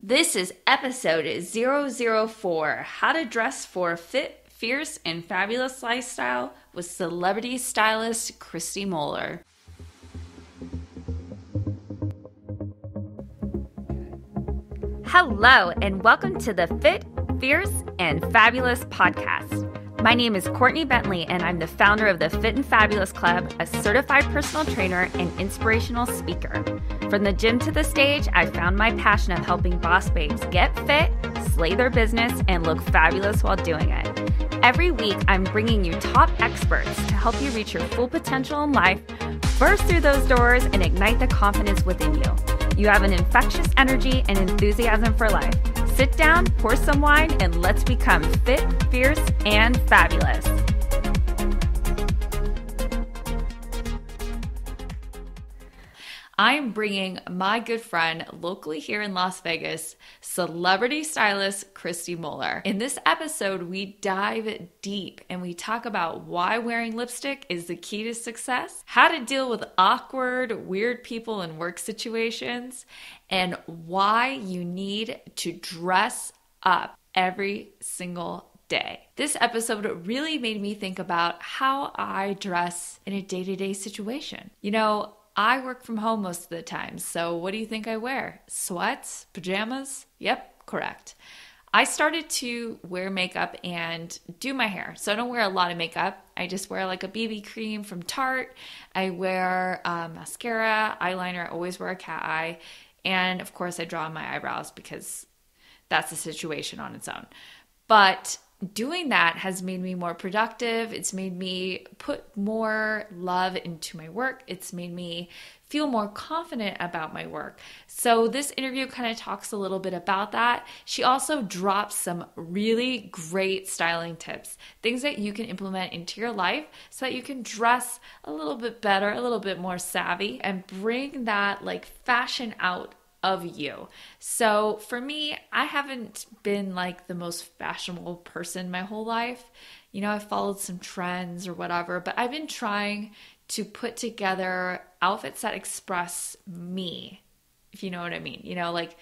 This is episode 004, How to Dress for a Fit, Fierce, and Fabulous Lifestyle with celebrity stylist Christie Moeller. Hello, and welcome to the Fit, Fierce, and Fabulous podcast. My name is Courtney Bentley, and I'm the founder of the Fit and Fabulous Club, a certified personal trainer and inspirational speaker. From the gym to the stage, I found my passion of helping boss babes get fit, slay their business, and look fabulous while doing it. Every week, I'm bringing you top experts to help you reach your full potential in life, burst through those doors, and ignite the confidence within you. You have an infectious energy and enthusiasm for life. Sit down, pour some wine, and let's become fit, fierce, and fabulous. I'm bringing my good friend locally here in Las Vegas, celebrity stylist Christie Moeller. In this episode, we dive deep and we talk about why wearing lipstick is the key to success, how to deal with awkward, weird people in work situations, and why you need to dress up every single day. This episode really made me think about how I dress in a day-to-day situation. You know, I work from home most of the time, so what do you think I wear? Sweats? Pajamas? Yep, correct. I started to wear makeup and do my hair, so I don't wear a lot of makeup. I just wear like a BB cream from Tarte. I wear mascara, eyeliner. I always wear a cat eye. And of course, I draw on my eyebrows because that's a situation on its own. But doing that has made me more productive. It's made me put more love into my work. It's made me feel more confident about my work. So this interview kind of talks a little bit about that. She also drops some really great styling tips, things that you can implement into your life so that you can dress a little bit better, a little bit more savvy, and bring that like fashion out of you. So for me, I haven't been like the most fashionable person my whole life. You know, I've followed some trends or whatever, but I've been trying to put together outfits that express me, if you know what I mean. You know, like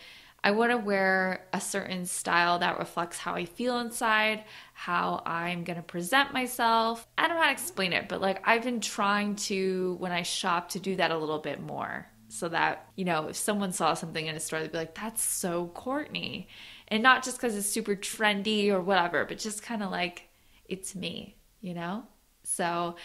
I want to wear a certain style that reflects how I feel inside, how I'm going to present myself. I don't know how to explain it, but like I've been trying to, when I shop, to do that a little bit more. So that, you know, if someone saw something in a store, they'd be like, that's so Courtney. And not just because it's super trendy or whatever, but just kind of like, it's me, you know? So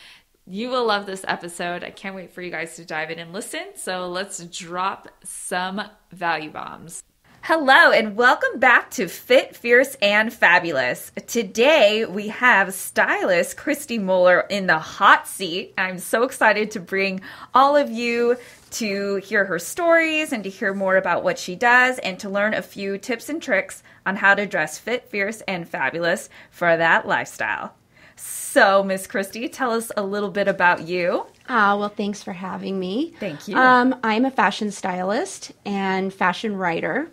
you will love this episode. I can't wait for you guys to dive in and listen. So let's drop some value bombs. Hello, and welcome back to Fit, Fierce, and Fabulous. Today, we have stylist Christie Moeller in the hot seat. I'm so excited to bring all of you to hear her stories and to hear more about what she does and to learn a few tips and tricks on how to dress fit, fierce, and fabulous for that lifestyle. So, Miss Christie, tell us a little bit about you. Well, thanks for having me. Thank you. I'm a fashion stylist and fashion writer,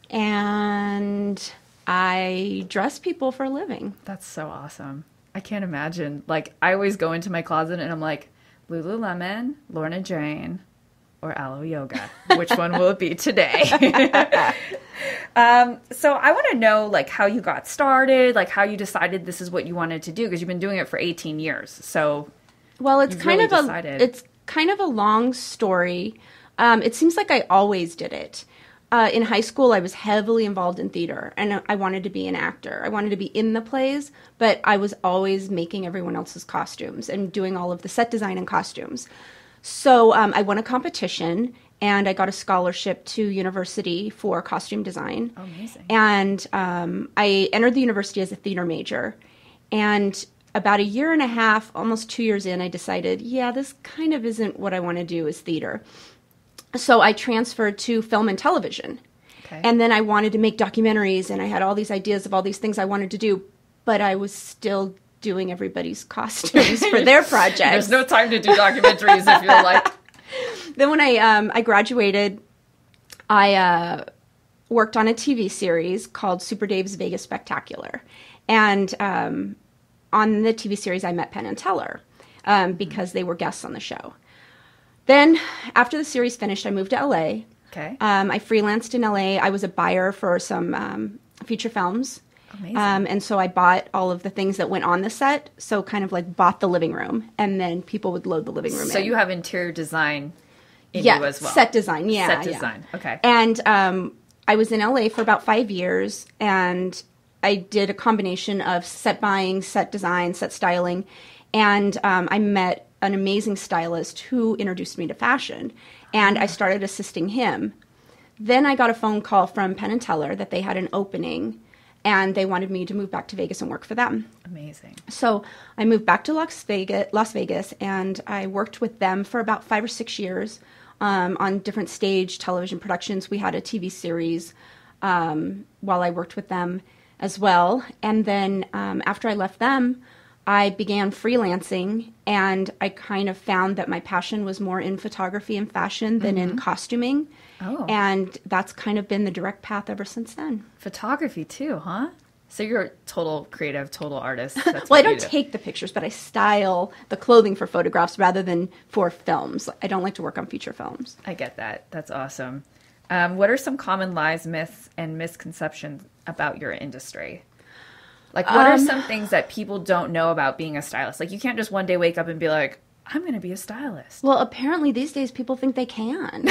and I dress people for a living. That's so awesome. I can't imagine. Like, I always go into my closet and I'm like, Lululemon, Lorna Jane, or Aloe Yoga. Which one will it be today? So I want to know like how you got started, like how you decided this is what you wanted to do, because you've been doing it for 18 years. So well, it's kind of a long story. It seems like I always did it. In high school, I was heavily involved in theater, and I wanted to be an actor. I wanted to be in the plays, but I was always making everyone else's costumes and doing all of the set design and costumes. So I won a competition, and I got a scholarship to university for costume design. Oh, amazing. And I entered the university as a theater major. And about a year and a half, almost 2 years in, I decided, yeah, this kind of isn't what I want to do is theater. So I transferred to film and television. Okay. And then I wanted to make documentaries, and I had all these ideas of all these things I wanted to do, but I was still doing everybody's costumes for their projects. There's no time to do documentaries if you're like... Then when I graduated, I worked on a TV series called Super Dave's Vegas Spectacular. And on the TV series, I met Penn and Teller because they were guests on the show. Then, after the series finished, I moved to LA. Okay. I freelanced in LA. I was a buyer for some feature films. Amazing. And so I bought all of the things that went on the set. So kind of like bought the living room, and then people would load the living room in. So you have interior design in you as well. Set design. Yeah. Set design. Okay. And I was in LA for about 5 years, and I did a combination of set buying, set design, set styling. And I met an amazing stylist who introduced me to fashion, and I started assisting him. Then I got a phone call from Penn & Teller that they had an opening, and they wanted me to move back to Vegas and work for them. Amazing. So I moved back to Las Vegas, and I worked with them for about 5 or 6 years on different stage television productions. We had a TV series while I worked with them as well. And then after I left them, I began freelancing, and I kind of found that my passion was more in photography and fashion than in costuming. Oh. And that's kind of been the direct path ever since then. Photography too, huh? So you're a total creative, total artist. Well, I don't take the pictures, but I style the clothing for photographs rather than for films. I don't like to work on feature films. I get that. That's awesome. What are some common lies, myths, and misconceptions about your industry? Like, what are some things that people don't know about being a stylist? Like, you can't just one day wake up and be like, I'm going to be a stylist. Well, apparently these days people think they can.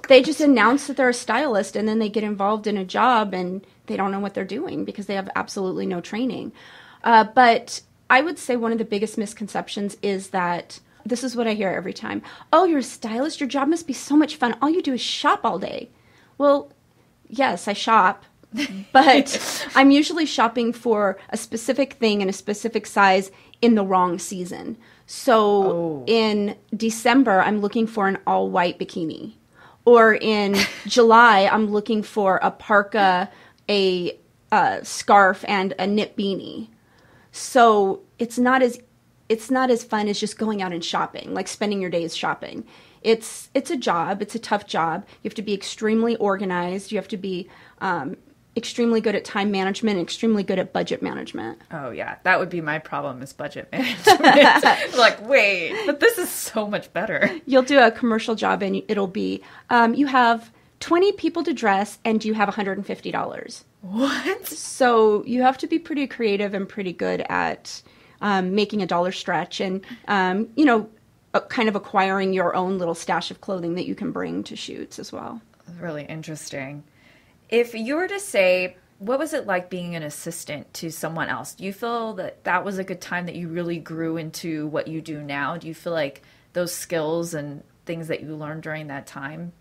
They just announce that they're a stylist, and then they get involved in a job and they don't know what they're doing because they have absolutely no training. But I would say one of the biggest misconceptions is that, this is what I hear every time. Oh, you're a stylist? Your job must be so much fun. All you do is shop all day. Well, yes, I shop. But I'm usually shopping for a specific thing in a specific size in the wrong season. So in December, I'm looking for an all-white bikini. Or in July, I'm looking for a parka, a scarf, and a knit beanie. So it's not as fun as just going out and shopping, like spending your days shopping. It's a job. It's a tough job. You have to be extremely organized. You have to be extremely good at time management, extremely good at budget management. Oh, yeah. That would be my problem is budget management. Like, wait, but this is so much better. You'll do a commercial job and it'll be, you have 20 people to dress and you have $150. What? So you have to be pretty creative and pretty good at making a dollar stretch and, kind of acquiring your own little stash of clothing that you can bring to shoots as well. Really interesting. If you were to say, what was it like being an assistant to someone else? Do you feel that that was a good time that you really grew into what you do now? Do you feel like those skills and things that you learned during that time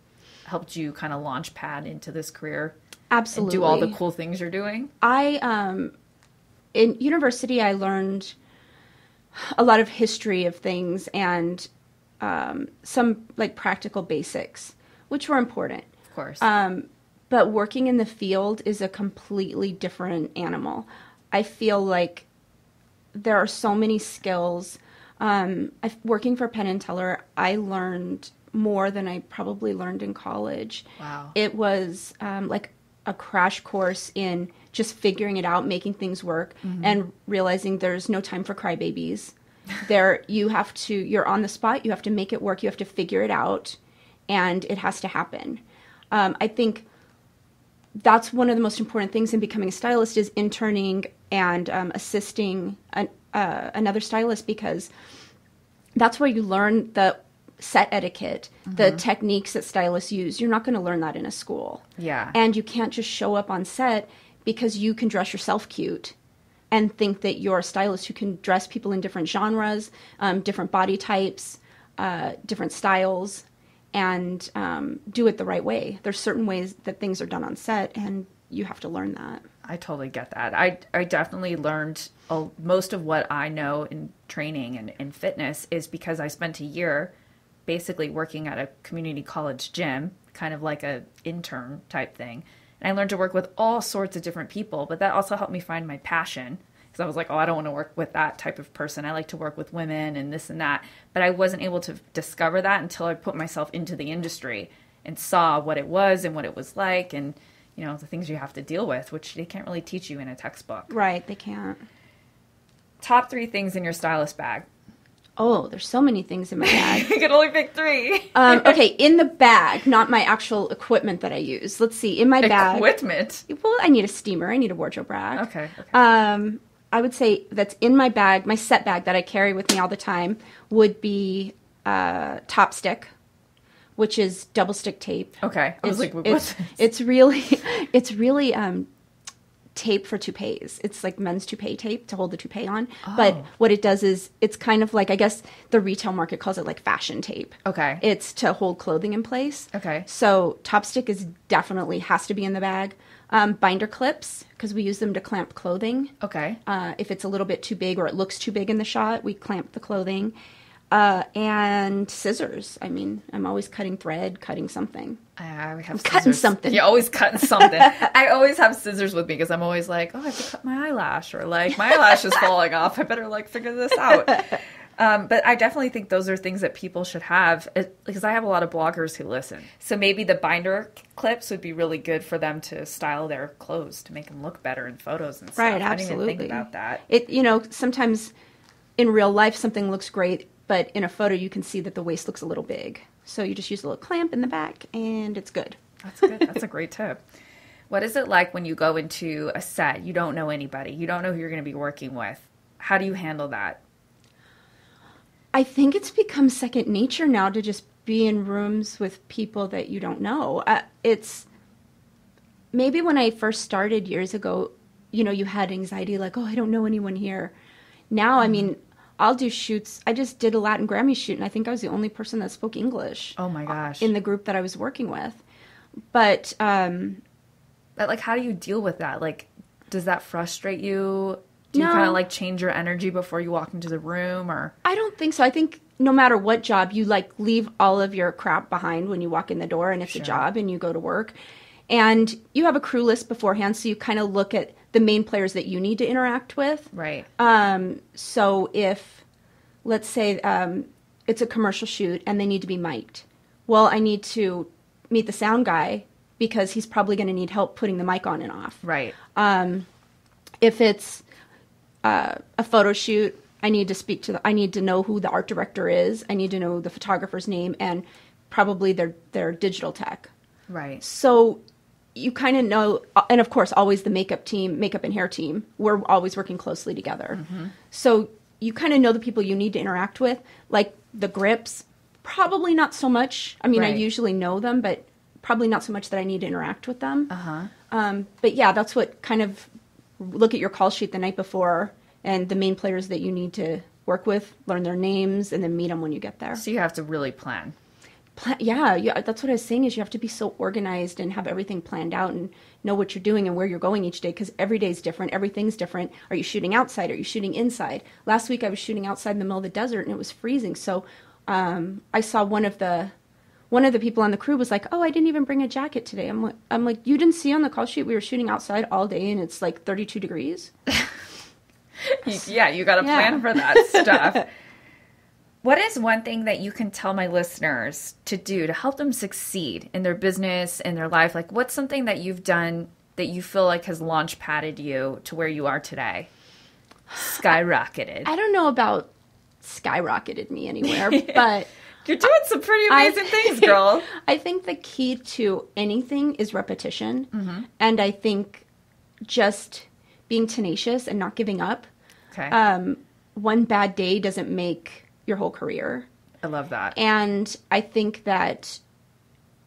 helped you kind of launch pad into this career? Absolutely. And do all the cool things you're doing? In university, I learned a lot of history of things and some like practical basics, which were important. Of course. But working in the field is a completely different animal. I feel like there are so many skills. Working for Penn & Teller, I learned more than I probably learned in college. Wow. It was like a crash course in just figuring it out, making things work, and realizing there's no time for crybabies. You're on the spot, you have to make it work, you have to figure it out, and it has to happen. I think that's one of the most important things in becoming a stylist is interning and assisting another stylist, because that's where you learn the set etiquette, the techniques that stylists use. You're not going to learn that in a school. Yeah. And you can't just show up on set because you can dress yourself cute and think that you're a stylist who can dress people in different genres, different body types, different styles, and do it the right way. There's certain ways that things are done on set, and you have to learn that. I totally get that. I definitely learned most of what I know in training and in fitness is because I spent a year basically working at a community college gym, kind of like a intern type thing. And I learned to work with all sorts of different people, but that also helped me find my passion. Because I was like, I don't want to work with that type of person. I like to work with women and this and that. But I wasn't able to discover that until I put myself into the industry and saw what it was and what it was like and, the things you have to deal with, which they can't really teach you in a textbook. Right, they can't. Top 3 things in your stylist bag. Oh, there's so many things in my bag. You can only pick 3. Okay, in the bag, not my actual equipment that I use. Let's see, in my bag. Equipment? Well, I need a steamer. I need a wardrobe rack. Okay. I would say that's in my bag, my set bag that I carry with me all the time would be Top Stick, which is double stick tape. Okay. I was like, what's this? It's really tape for toupees. It's like men's toupee tape to hold the toupee on. Oh. But what it does is it's kind of like, I guess the retail market calls it like fashion tape. Okay. It's to hold clothing in place. Okay. So Top Stick is definitely has to be in the bag. Binder clips, because we use them to clamp clothing. Okay. If it's a little bit too big or it looks too big in the shot, we clamp the clothing. And scissors. I mean, I'm always cutting thread, cutting something. I'm cutting something. You're always cutting something. I always have scissors with me because I'm always like, oh, I have to cut my eyelash, or like my eyelash is falling off. I better like figure this out. But I definitely think those are things that people should have, because I have a lot of bloggers who listen. So maybe the binder clips would be really good for them to style their clothes to make them look better in photos and stuff. Right, absolutely. I didn't even think about that. Sometimes in real life something looks great, but in a photo you can see that the waist looks a little big. So you just use a little clamp in the back and it's good. That's good. That's a great tip. What is it like when you go into a set? You don't know anybody. You don't know who you're going to be working with. How do you handle that? I think it's become second nature now to just be in rooms with people that you don't know. It's maybe when I first started years ago, you had anxiety like, oh, I don't know anyone here. Now, I mean, I'll do shoots. I just did a Latin Grammy shoot, and I think I was the only person that spoke English. Oh my gosh! In the group that I was working with, but like, how do you deal with that? Like, does that frustrate you? Do you No. kind of like change your energy before you walk into the room, or? I don't think so. I think no matter what job, you like leave all of your crap behind when you walk in the door, and it's a job, and you go to work, and you have a crew list beforehand, so you kind of look at the main players that you need to interact with. Right. So if, let's say, it's a commercial shoot and they need to be mic'd, well, I need to meet the sound guy because he's probably going to need help putting the mic on and off. Right. If it's a photo shoot, I need to know who the art director is. I need to know the photographer's name and probably their digital tech. Right. So you kind of know, and of course, always the makeup and hair team, we're always working closely together. Mm-hmm. So you kind of know the people you need to interact with, like the grips, probably not so much. I mean, I usually know them, but probably not so much that I need to interact with them. But yeah, that's what kind of look at your call sheet the night before and the main players that you need to work with, learn their names, and then meet them when you get there. So you have to really plan. Yeah, that's what I was saying is you have to be so organized and have everything planned out and know what you're doing and where you're going each day because every day is different. Everything's different. Are you shooting outside? Are you shooting inside? Last week I was shooting outside in the middle of the desert and it was freezing. So I saw one of the people on the crew was like, oh, I didn't even bring a jacket today. I'm like, you didn't see on the call sheet we were shooting outside all day and it's like 32 degrees? Yeah, you got to plan for that stuff. What is one thing that you can tell my listeners to do to help them succeed in their business, in their life? Like, what's something that you've done that you feel like has launch padded you to where you are today? Skyrocketed. I don't know about skyrocketed me anywhere, but... You're doing some pretty amazing things, girl. I think the key to anything is repetition. Mm-hmm. And I think just being tenacious and not giving up. Okay. One bad day doesn't make your whole career. I love that. And I think that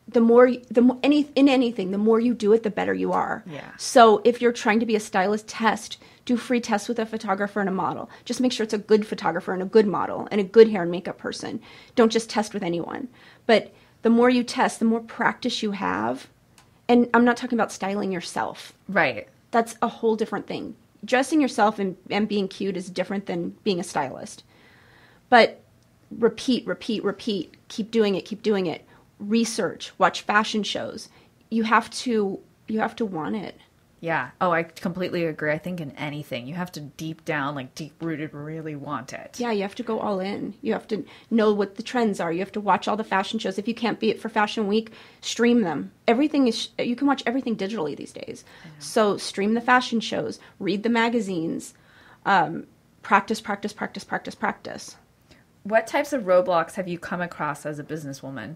the more you do it, the better you are. Yeah. So if you're trying to be a stylist, do free tests with a photographer and a model. Just make sure it's a good photographer and a good model and a good hair and makeup person. Don't just test with anyone. But the more you test, the more practice you have. And I'm not talking about styling yourself. Right. That's a whole different thing. Dressing yourself and being cute is different than being a stylist. But repeat. Keep doing it. Research. Watch fashion shows. You have to want it. Yeah. Oh, I completely agree. I think in anything, you have to deep down, like deep-rooted, really want it. Yeah, you have to go all in. You have to know what the trends are. You have to watch all the fashion shows. If you can't be it for Fashion Week, stream them. You can watch everything digitally these days. So stream the fashion shows. Read the magazines. Practice. what types of roadblocks have you come across as a businesswoman?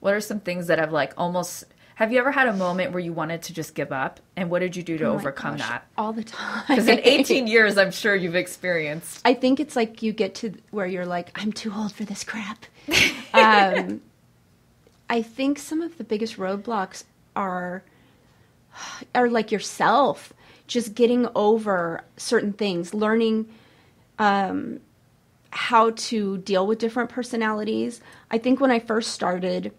What are some things that have like almost... Have you ever had a moment where you wanted to just give up? And what did you do to overcome that? All the time. Because in 18 years, I'm sure you've experienced. I think it's like you get to where you're like, I'm too old for this crap. I think some of the biggest roadblocks are like yourself. Just getting over certain things. Learning how to deal with different personalities. I think when I first started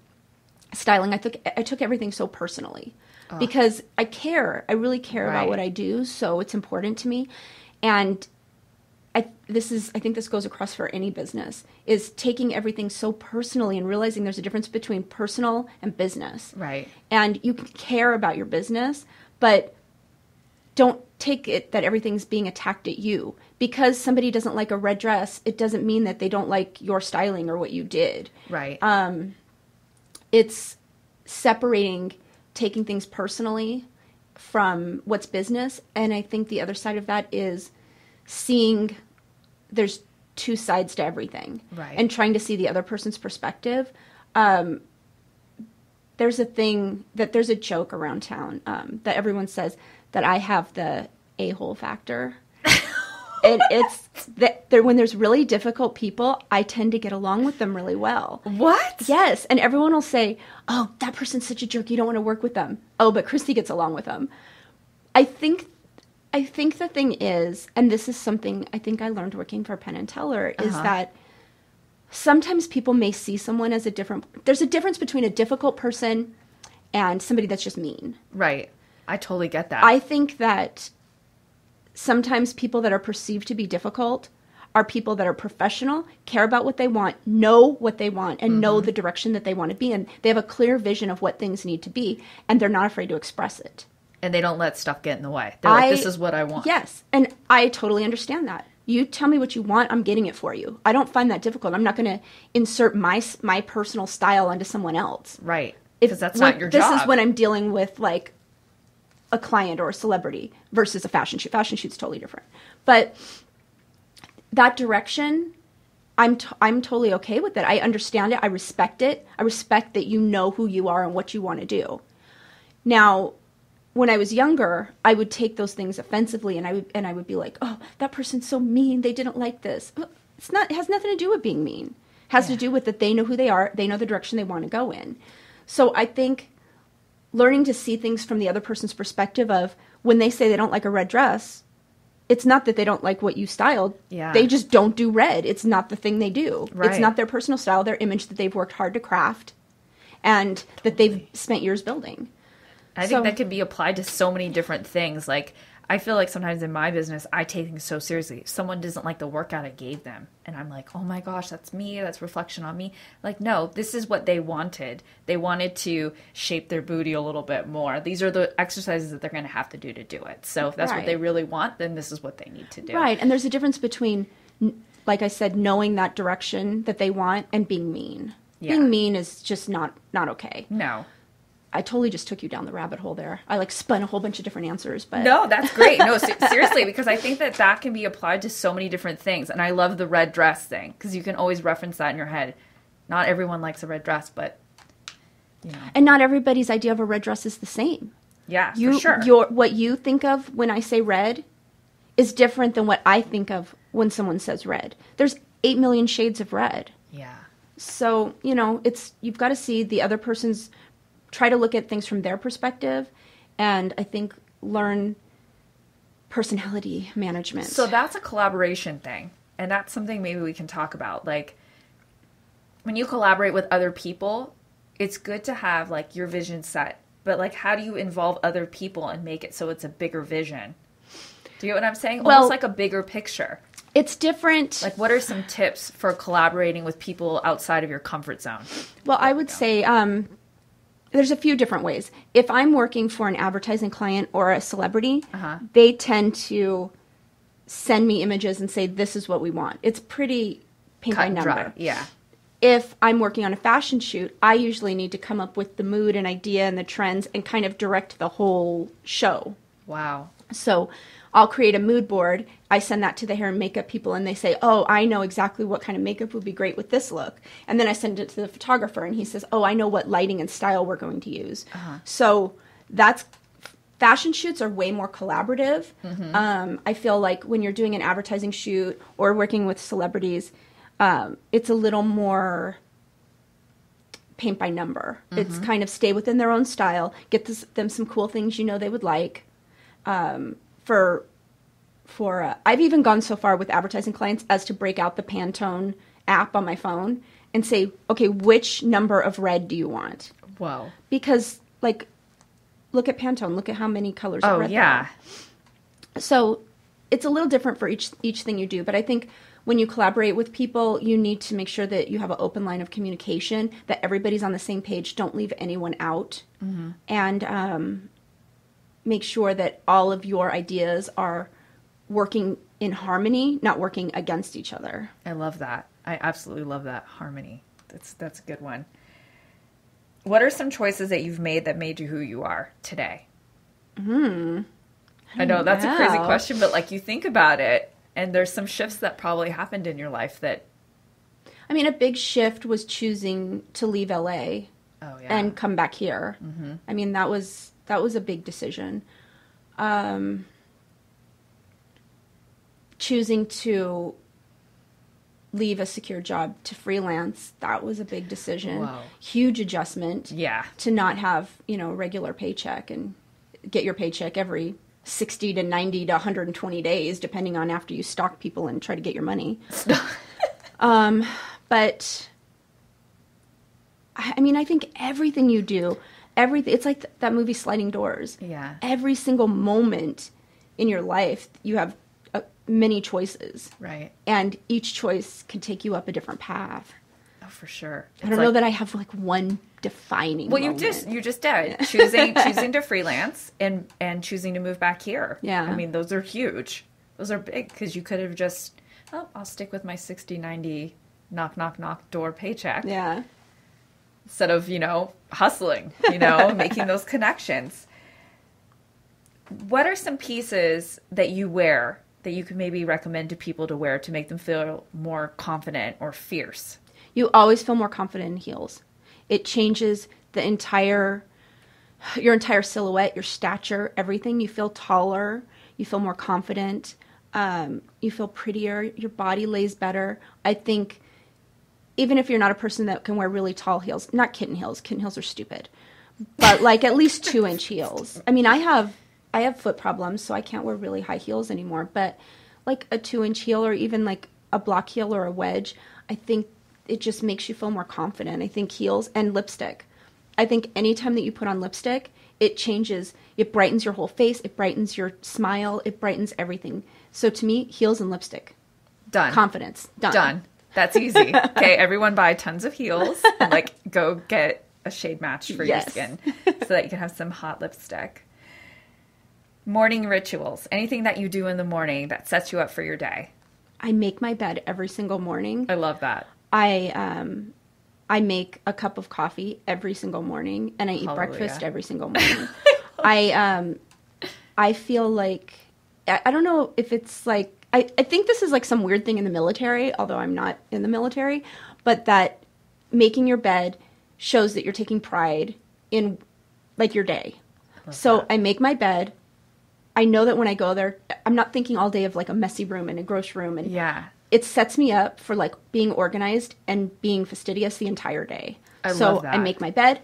styling, I took everything so personally because I care. I really care about what I do, so it's important to me. And I think this goes across for any business, is taking everything so personally and realizing there's a difference between personal and business. Right. And you can care about your business, but don't take it that everything's being attacked at you. Because somebody doesn't like a red dress, it doesn't mean that they don't like your styling or what you did. Right. It's separating, taking things personally from what's business. And I think the other side of that is seeing there's two sides to everything. Right. And trying to see the other person's perspective. There's a joke around town that everyone says that I have the a-hole factor. And it's that when there's really difficult people, I tend to get along with them really well. What? Yes. And everyone will say, oh, that person's such a jerk, you don't want to work with them. Oh, but Christy gets along with them. I think the thing is, and this is something I think I learned working for Penn & Teller, is that sometimes people may see someone as there's a difference between a difficult person and somebody that's just mean. Right. I totally get that. I think that sometimes people that are perceived to be difficult are people that are professional, care about what they want, know what they want, and know the direction that they want to be in. They have a clear vision of what things need to be, and they're not afraid to express it. And they don't let stuff get in the way. They're like, this is what I want. Yes, and I totally understand that. You tell me what you want, I'm getting it for you. I don't find that difficult. I'm not going to insert my personal style onto someone else. Right, because that's not your job. This is when I'm dealing with, like, a client or a celebrity versus a fashion shoot. Fashion shoot's totally different. But that direction, I'm totally okay with it. I understand it. I respect it. I respect that you know who you are and what you want to do. Now, when I was younger, I would take those things offensively, and I would be like, oh, that person's so mean. They didn't like this. It has nothing to do with being mean. It has to do with that they know who they are. They know the direction they want to go in. So I think learning to see things from the other person's perspective of when they say they don't like a red dress, it's not that they don't like what you styled. Yeah. They just don't do red. It's not the thing they do. Right. It's not their personal style, their image that they've worked hard to craft and that they've spent years building. I think that can be applied to so many different things. Like, I feel like sometimes in my business, I take things so seriously. If someone doesn't like the workout I gave them, and I'm like, oh my gosh, that's me, that's reflection on me. Like, no, this is what they wanted. They wanted to shape their booty a little bit more. These are the exercises that they're going to have to do it. So if that's what they really want, then this is what they need to do. Right, and there's a difference between, like I said, knowing that direction that they want and being mean. Yeah. Being mean is just not okay. No. I totally just took you down the rabbit hole there. I spun a whole bunch of different answers, but no, that's great. No, seriously, because I think that can be applied to so many different things. And I love the red dress thing because you can always reference that in your head. Not everyone likes a red dress, but you know. And not everybody's idea of a red dress is the same. Yeah, for sure. What you think of when I say red is different than what I think of when someone says red. There's 8 million shades of red. Yeah. So, you've got to see the other person's, try to look at things from their perspective, and I think learn personality management. So that's a collaboration thing, and that's something maybe we can talk about. Like, when you collaborate with other people, it's good to have, like, your vision set, but, like, how do you involve other people and make it so it's a bigger vision? Do you get what I'm saying? Almost like a bigger picture. It's different. Like, what are some tips for collaborating with people outside of your comfort zone? Well, I would say there's a few different ways. If I'm working for an advertising client or a celebrity, they tend to send me images and say, this is what we want. It's pretty paint by number. Dry. Yeah. If I'm working on a fashion shoot, I usually need to come up with the mood and idea and the trends and kind of direct the whole show. Wow. So I'll create a mood board. I send that to the hair and makeup people, and they say, oh, I know exactly what kind of makeup would be great with this look. And then I send it to the photographer, and he says, oh, I know what lighting and style we're going to use. So fashion shoots are way more collaborative. I feel like when you're doing an advertising shoot or working with celebrities, it's a little more paint by number. It's kind of stay within their own style, get them some cool things you know they would like. I've even gone so far with advertising clients as to break out the Pantone app on my phone and say, okay, which number of red do you want? Wow. Because, like, look at Pantone. Look at how many colors of red there are. So it's a little different for each thing you do. But I think when you collaborate with people, you need to make sure that you have an open line of communication, that everybody's on the same page. Don't leave anyone out. And make sure that all of your ideas are working in harmony, not working against each other. I love that. I absolutely love that harmony. That's a good one. What are some choices that you've made that made you who you are today? I know that's a crazy question, but like you think about it, and there's some shifts that probably happened in your life that... I mean, a big shift was choosing to leave LA and come back here. I mean, that was a big decision. Choosing to leave a secure job to freelance, that was a big decision. Wow. Huge adjustment. Yeah. To not have, a regular paycheck and get your paycheck every 60 to 90 to 120 days, depending on after you stalk people and try to get your money. But I mean, I think everything you do, it's like that movie Sliding Doors. Yeah. Every single moment in your life, you have many choices. Right. And each choice can take you up a different path. Oh, for sure. I don't know that I have like one defining moment. You just did. Choosing to freelance and choosing to move back here. Yeah. I mean, those are huge. Those are big because you could have just, I'll stick with my 60, 90 knock, knock, knock door paycheck. Yeah. Instead of, hustling, making those connections. What are some pieces that you wear that you could maybe recommend to people to wear to make them feel more confident or fierce? You always feel more confident in heels. It changes your entire silhouette, your stature, everything. You feel taller. You feel more confident. You feel prettier. Your body lays better. I think even if you're not a person that can wear really tall heels, not kitten heels are stupid, but like at least 2-inch heels. I mean, I have foot problems, so I can't wear really high heels anymore, but like a 2-inch heel or even like a block heel or a wedge, I think it just makes you feel more confident. I think heels and lipstick. I think anytime that you put on lipstick, it changes, it brightens your whole face, it brightens your smile, it brightens everything. So to me, heels and lipstick. Done. Confidence. Done. That's easy. Okay, everyone buy tons of heels and like go get a shade match for your skin so that you can have some hot lipstick. Morning rituals. Anything that you do in the morning that sets you up for your day. I make my bed every single morning. I love that. I make a cup of coffee every single morning, and I eat breakfast every single morning. I feel like, I don't know if it's like, I think this is like some weird thing in the military, although I'm not in the military, but that making your bed shows that you're taking pride in like your day. So I make my bed. I know that when I go there, I'm not thinking all day of like a messy room and a gross room. And it sets me up for like being organized and being fastidious the entire day. I love that. I make my bed,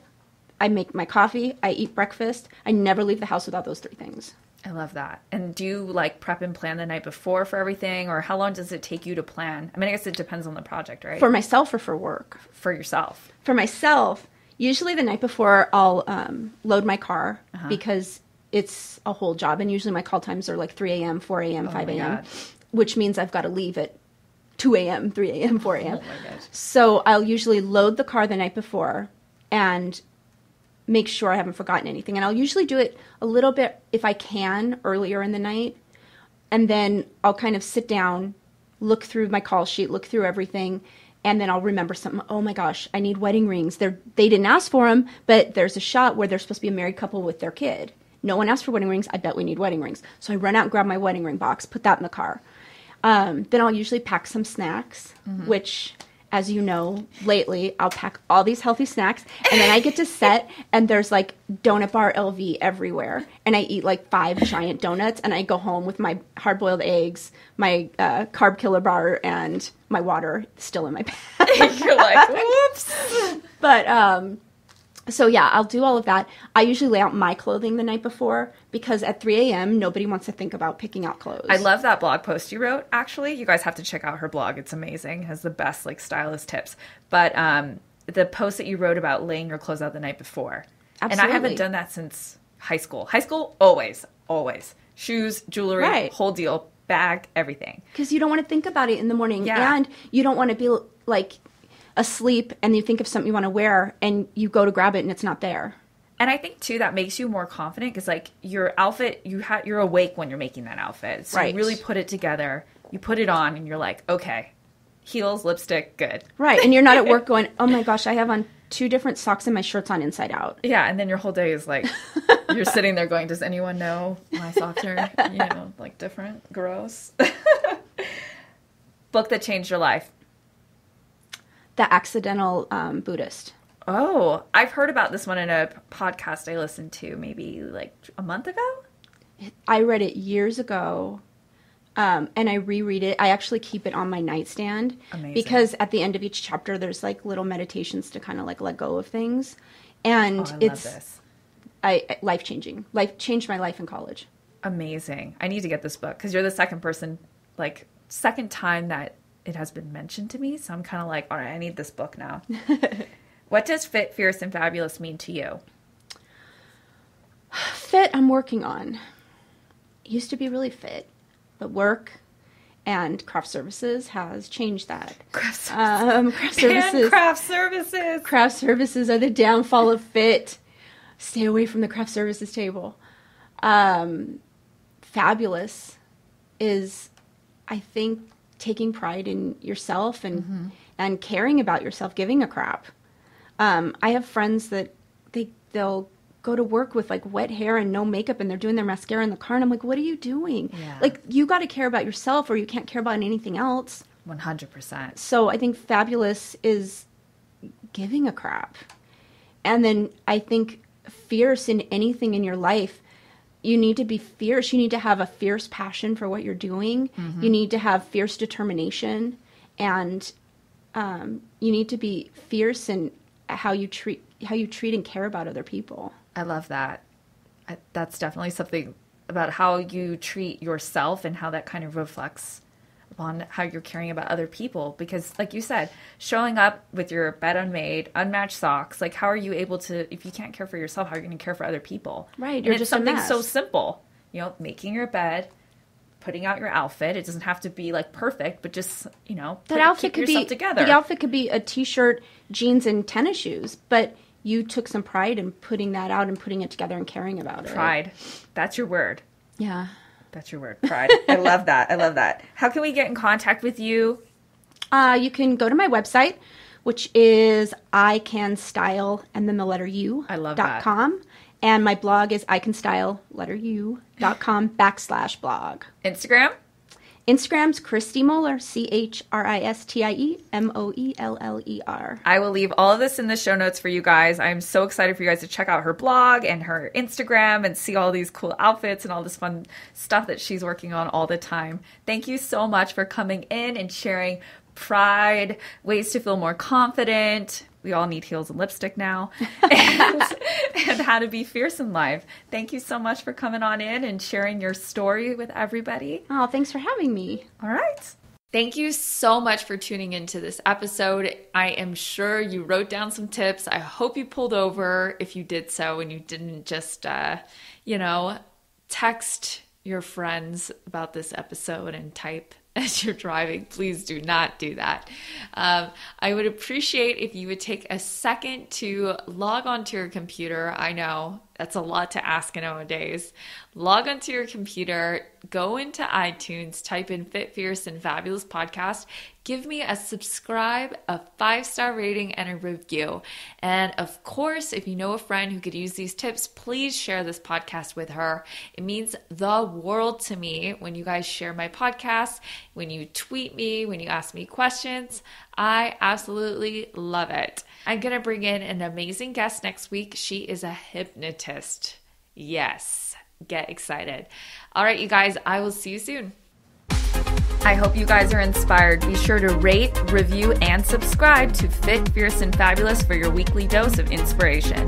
I make my coffee, I eat breakfast. I never leave the house without those 3 things. I love that. And do you like prep and plan the night before for everything, or how long does it take you to plan? I mean, I guess it depends on the project, right? For myself or for work? For yourself. For myself, usually the night before I'll load my car because it's a whole job. And usually my call times are like 3 a.m., 4 a.m., 5 a.m., which means I've got to leave at 2 a.m., 3 a.m., 4 a.m. Oh my gosh. So I'll usually load the car the night before and make sure I haven't forgotten anything. And I'll usually do it a little bit, if I can, earlier in the night. And then I'll kind of sit down, look through my call sheet, look through everything, and then I'll remember something. Oh my gosh, I need wedding rings. They didn't ask for them, but there's a shot where they're supposed to be a married couple with their kid. No one asked for wedding rings. I bet we need wedding rings. So I run out and grab my wedding ring box, put that in the car. Then I'll usually pack some snacks, which, as you know, lately I'll pack all these healthy snacks, and then I get to set, and there's like donut bar LV everywhere, and I eat like 5 giant donuts, and I go home with my hard-boiled eggs, my carb killer bar, and my water still in my bag. You're like, whoops. But so yeah, I'll do all of that. I usually lay out my clothing the night before, because at 3 a.m. nobody wants to think about picking out clothes. I love that blog post you wrote, actually. You guys have to check out her blog. It's amazing. It has the best like stylist tips. But the post that you wrote about laying your clothes out the night before. Absolutely. And I haven't done that since high school. High school, always. Shoes, jewelry, right. Whole deal, bag, everything. Because you don't want to think about it in the morning. Yeah. And you don't want to be like asleep and you think of something you want to wear and you go to grab it and it's not there. And I think too that makes you more confident because like your outfit, you're awake when you're making that outfit. So right. You really put it together, you put it on and you're like, okay, heels, lipstick, good. Right. And you're not at work going, oh my gosh, I have on 2 different socks and my shirt's on inside out. Yeah. And then your whole day is like, you're sitting there going, does anyone know my socks are, like different? Gross. Book that changed your life. The Accidental Buddhist. Oh, I've heard about this one in a podcast I listened to maybe like a month ago. I read it years ago, and I reread it. I actually keep it on my nightstand. Amazing. Because at the end of each chapter, there's like little meditations to kind of like let go of things. And love this. Life-changing. Life changed my life in college. Amazing. I need to get this book because you're the second time that it has been mentioned to me. So I'm kind of like, all right, I need this book now. What does fit, fierce, and fabulous mean to you? Fit, I'm working on. Used to be really fit, but work and craft services has changed that. Craft services. Craft services are the downfall of fit. Stay away from the craft services table. Fabulous is, I think, taking pride in yourself and caring about yourself, giving a crap. I have friends that they'll go to work with like wet hair and no makeup and they're doing their mascara in the car and I'm like, what are you doing? Yeah. Like you got to care about yourself or you can't care about anything else. 100%. So I think fabulous is giving a crap. And then I think fierce in anything in your life, you need to be fierce. You need to have a fierce passion for what you're doing. Mm-hmm. You need to have fierce determination and you need to be fierce in how you treat and care about other people. I love that. That's definitely something about how you treat yourself and how that kind of reflects upon how you're caring about other people. Because like you said, showing up with your bed unmade, unmatched socks, like how are you able to, if you can't care for yourself, how are you going to care for other people? Right. You're just something so simple, making your bed, putting out your outfit. It doesn't have to be like perfect, but just, keep yourself together. The outfit could be a t-shirt, jeans, and tennis shoes, but you took some pride in putting that out and putting it together and caring about it. Pride. That's your word. Yeah. That's your word. Pride. I love that. How can we get in contact with you? You can go to my website, which is icanstyle and then the letter U. I love that. .com. And my blog is icanstyle.com/blog. Instagram? Instagram's Christie Moeller, ChristieMoeller. I will leave all of this in the show notes for you guys. I'm so excited for you guys to check out her blog and her Instagram and see all these cool outfits and all this fun stuff that she's working on all the time. Thank you so much for coming in and sharing pride, ways to feel more confident. We all need heels and lipstick now. And how to be fierce in life. Thank you so much for coming on in and sharing your story with everybody. Oh, thanks for having me. All right. Thank you so much for tuning into this episode. I am sure you wrote down some tips. I hope you pulled over if you did so and you didn't just, text your friends about this episode and type as you're driving. Please do not do that. I would appreciate if you would take a second to log onto your computer. I know That's a lot to ask nowadays. Log onto your computer, go into iTunes, type in Fit, Fierce, and Fabulous podcast. Give me a subscribe, a 5-star rating, and a review. And of course, if you know a friend who could use these tips, please share this podcast with her. It means the world to me when you guys share my podcast, when you tweet me, when you ask me questions. I absolutely love it. I'm going to bring in an amazing guest next week. She is a hypnotist. Yes, get excited. All right, you guys, I will see you soon. I hope you guys are inspired. Be sure to rate, review, and subscribe to Fit, Fierce, and Fabulous for your weekly dose of inspiration.